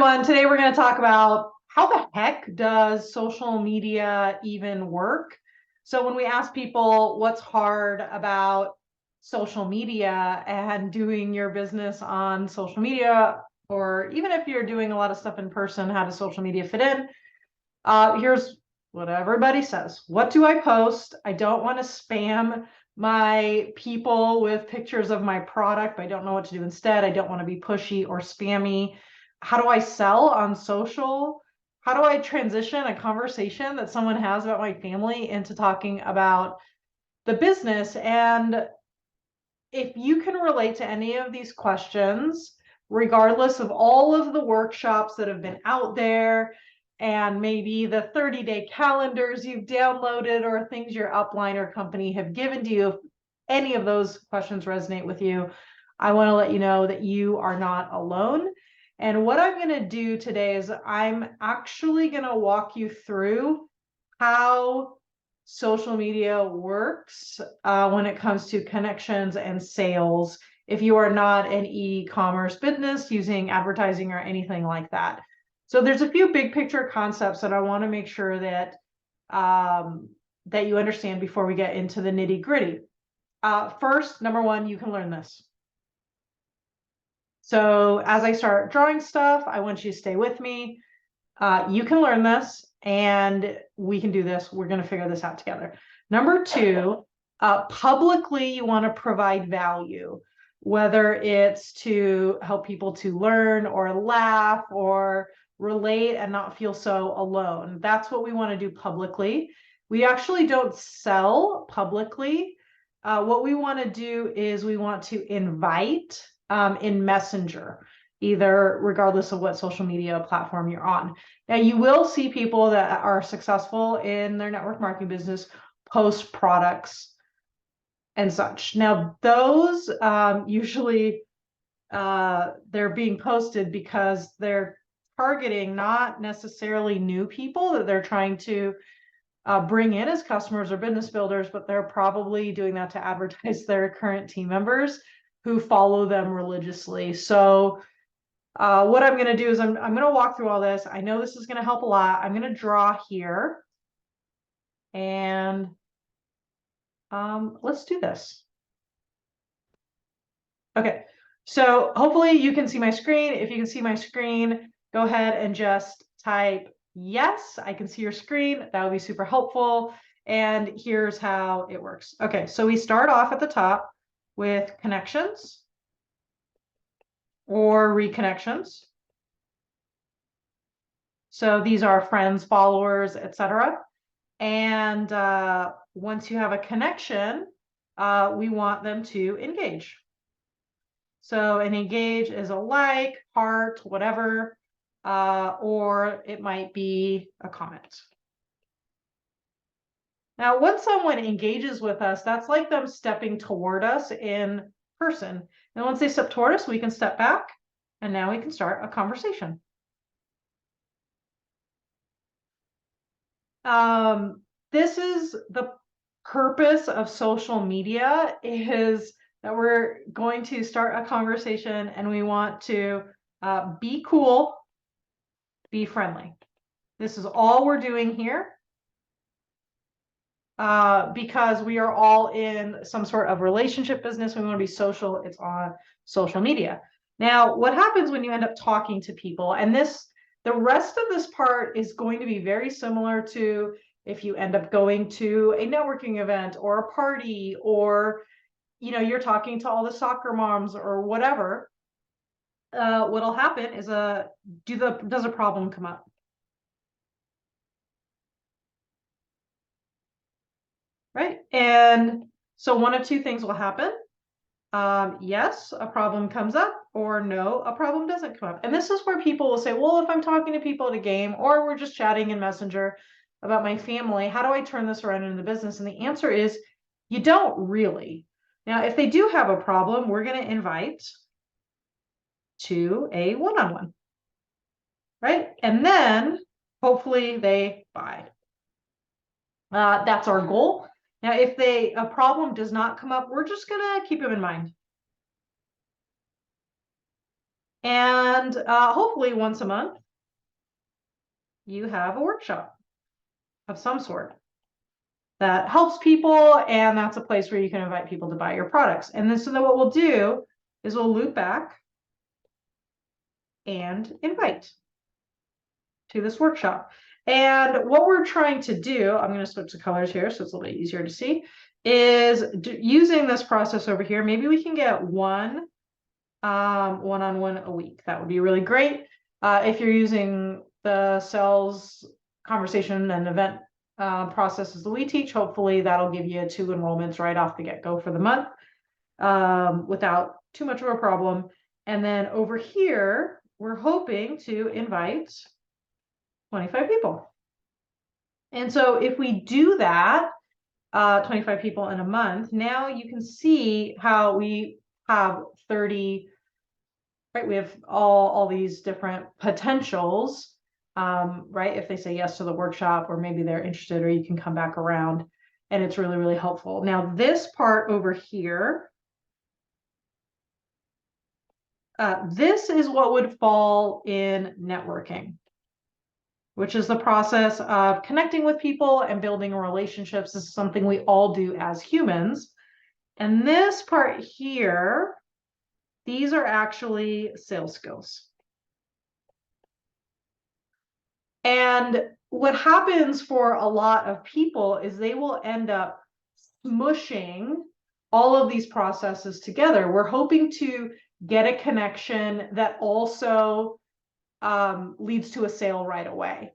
everyone. Today we're going to talk about how the heck does social media even work? So when we ask people what's hard about social media and doing your business on social media, or even if you're doing a lot of stuff in person, how does social media fit in? Here's what everybody says. What do I post? I don't want to spam my people with pictures of my product, but I don't know what to do instead. I don't want to be pushy or spammy. How do I sell on social? How do I transition a conversation that someone has about my family into talking about the business? And if you can relate to any of these questions, regardless of all of the workshops that have been out there and maybe the 30-day calendars you've downloaded or things your upline or company have given to you, if any of those questions resonate with you, I want to let you know that you are not alone. And what I'm going to do today is I'm actually going to walk you through how social media works when it comes to connections and sales if you are not an e-commerce business using advertising or anything like that. So there's a few big picture concepts that I want to make sure that that you understand before we get into the nitty gritty. First, number one, you can learn this. So as I start drawing stuff, I want you to stay with me. You can learn this and we can do this. We're going to figure this out together. Number two, publicly, you want to provide value, whether it's to help people to learn or laugh or relate and not feel so alone. That's what we want to do publicly. We actually don't sell publicly. What we want to do is we want to invite in Messenger, either regardless of what social media platform you're on. Now, you will see people that are successful in their network marketing business post products and such. Now, those usually they're being posted because they're targeting not necessarily new people that they're trying to bring in as customers or business builders, but they're probably doing that to advertise their current team members who follow them religiously. So what I'm going to do is I'm going to walk through all this. I know this is going to help a lot. I'm going to draw here and let's do this. Okay, so hopefully you can see my screen. If you can see my screen, go ahead and just type yes, I can see your screen. That would be super helpful. And here's how it works. Okay, so we start off at the top with connections or reconnections. So these are friends, followers, etc. And once you have a connection, we want them to engage. So an engage is a like, heart, whatever, or it might be a comment. Now, once someone engages with us, that's like them stepping toward us in person. And once they step toward us, we can step back, and now we can start a conversation. This is the purpose of social media, is that we're going to start a conversation and we want to be cool, be friendly. This is all we're doing here because we are all in some sort of relationship business. We want to be social. It's on social media. Now, what happens when you end up talking to people, and the rest of this part is going to be very similar to if you end up going to a networking event or a party, or you're talking to all the soccer moms or whatever. What'll happen is does a problem come up? Right? And so one of two things will happen. Yes, a problem comes up, or no, a problem doesn't come up. And this is where people will say, well, if I'm talking to people at a game or we're just chatting in Messenger about my family, how do I turn this around into the business? And the answer is you don't really. Now, if they do have a problem, we're going to invite to a one-on-one, right? And then hopefully they buy. That's our goal. Now, if a problem does not come up, we're just going to keep them in mind. And hopefully once a month, you have a workshop of some sort that helps people. And that's a place where you can invite people to buy your products. And then, so then what we'll do is we'll loop back and invite to this workshop. And what we're trying to do, I'm going to switch the colors here so it's a little bit easier to see, is using this process over here. Maybe we can get one-on-one a week. That would be really great. If you're using the sales conversation and event processes that we teach, hopefully that'll give you 2 enrollments right off the get-go for the month without too much of a problem. And then over here, we're hoping to invite 25 people. And so if we do that, 25 people in a month, now you can see how we have 30, right? We have all these different potentials, right? If they say yes to the workshop, or maybe they're interested, or you can come back around, and it's really, really helpful. Now, this part over here, this is what would fall in networking, which is the process of connecting with people and building relationships. This is something we all do as humans. And this part here, these are actually sales skills. And what happens for a lot of people is they will end up smushing all of these processes together. We're hoping to get a connection that also leads to a sale right away.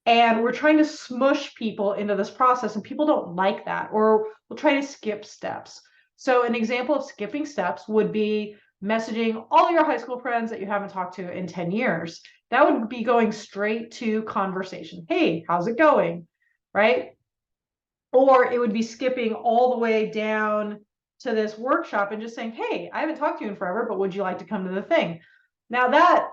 And we're trying to smush people into this process, and people don't like that, or we'll try to skip steps. So an example of skipping steps would be messaging all your high school friends that you haven't talked to in 10 years. That would be going straight to conversation. Hey, how's it going? Right? Or it would be skipping all the way down to this workshop and just saying, hey, I haven't talked to you in forever, but would you like to come to the thing? Now that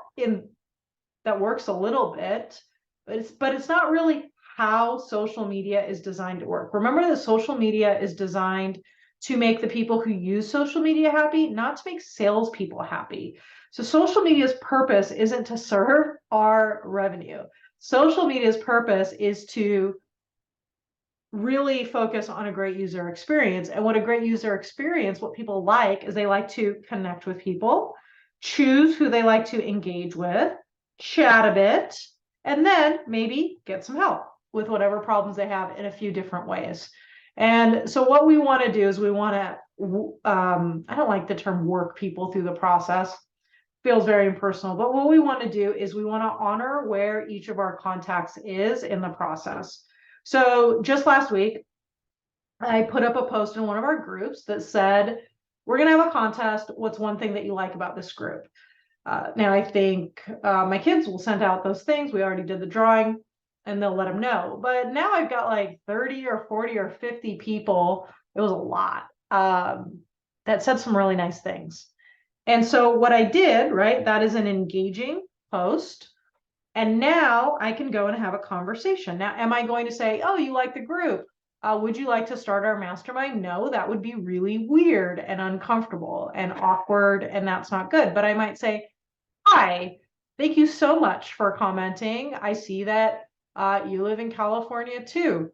works a little bit, but it's not really how social media is designed to work. Remember that social media is designed to make the people who use social media happy, not to make salespeople happy. So social media's purpose isn't to serve our revenue. Social media's purpose is to really focus on a great user experience. And what a great user experience, what people like, is they like to connect with people, choose who they like to engage with, chat a bit, and then maybe get some help with whatever problems they have in a few different ways. And so what we want to do is we want to, I don't like the term work people through the process, feels very impersonal, but what we want to do is we want to honor where each of our contacts is in the process. So just last week, I put up a post in one of our groups that said, we're going to have a contest. What's one thing that you like about this group? Now I think my kids will send out those things. We already did the drawing, and they'll let them know. But now I've got like 30 or 40 or 50 people. It was a lot that said some really nice things. And so what I did, right, that is an engaging post. And now I can go and have a conversation. Now, am I going to say, oh, you like the group? Would you like to start our mastermind? No, that would be really weird and uncomfortable and awkward, and that's not good. But I might say, hi, thank you so much for commenting. I see that you live in California too.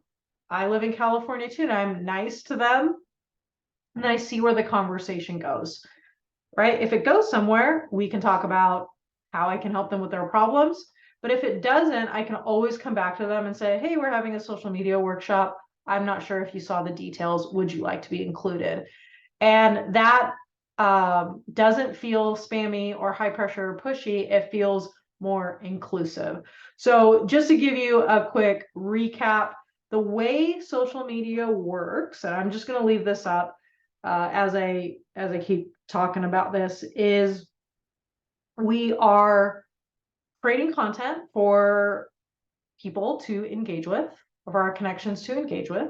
I live in California too, and I'm nice to them. And I see where the conversation goes, right? If it goes somewhere, we can talk about how I can help them with their problems. But if it doesn't, I can always come back to them and say, hey, we're having a social media workshop. I'm not sure if you saw the details. Would you like to be included? And that doesn't feel spammy or high pressure or pushy. It feels more inclusive. So just to give you a quick recap, the way social media works, and I'm just going to leave this up as I keep talking about this, is we are creating content for people to engage with, of our connections to engage with.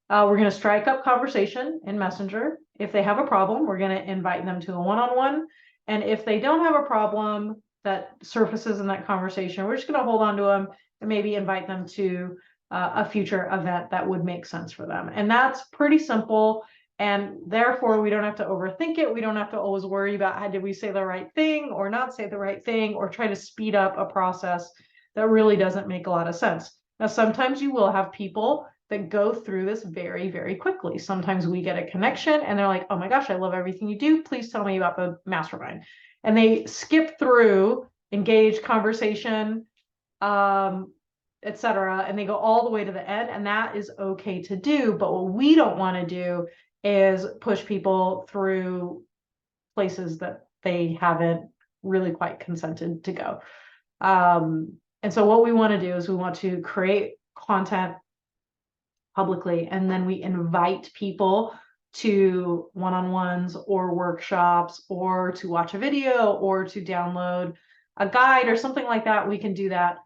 We're going to strike up conversation in Messenger. If they have a problem, we're going to invite them to a one-on-one. And if they don't have a problem that surfaces in that conversation, we're just going to hold on to them and maybe invite them to a future event that would make sense for them. And that's pretty simple. And therefore, we don't have to overthink it. We don't have to always worry about did we say the right thing or not say the right thing, or try to speed up a process that really doesn't make a lot of sense. Now, sometimes you will have people that go through this very, very quickly. Sometimes we get a connection and they're like, oh my gosh, I love everything you do. Please tell me about the mastermind. And they skip through engage conversation, etc. And they go all the way to the end, and that is okay to do. But what we don't want to do is push people through places that they haven't really quite consented to go. And so what we want to do is we want to create content publicly, and then we invite people to one-on-ones or workshops, or to watch a video, or to download a guide or something like that. We can do that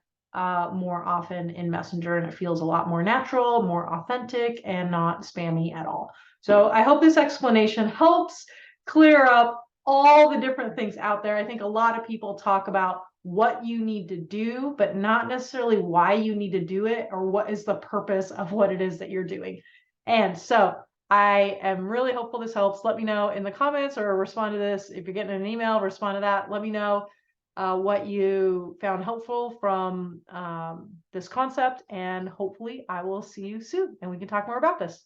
more often in Messenger, and it feels a lot more natural, more authentic, and not spammy at all. So I hope this explanation helps clear up all the different things out there. I think a lot of people talk about what you need to do, but not necessarily why you need to do it, or what is the purpose of what it is that you're doing. And so I am really hopeful this helps. Let me know in the comments, or respond to this. If you're getting an email, respond to that. Let me know what you found helpful from this concept, and hopefully I will see you soon and we can talk more about this.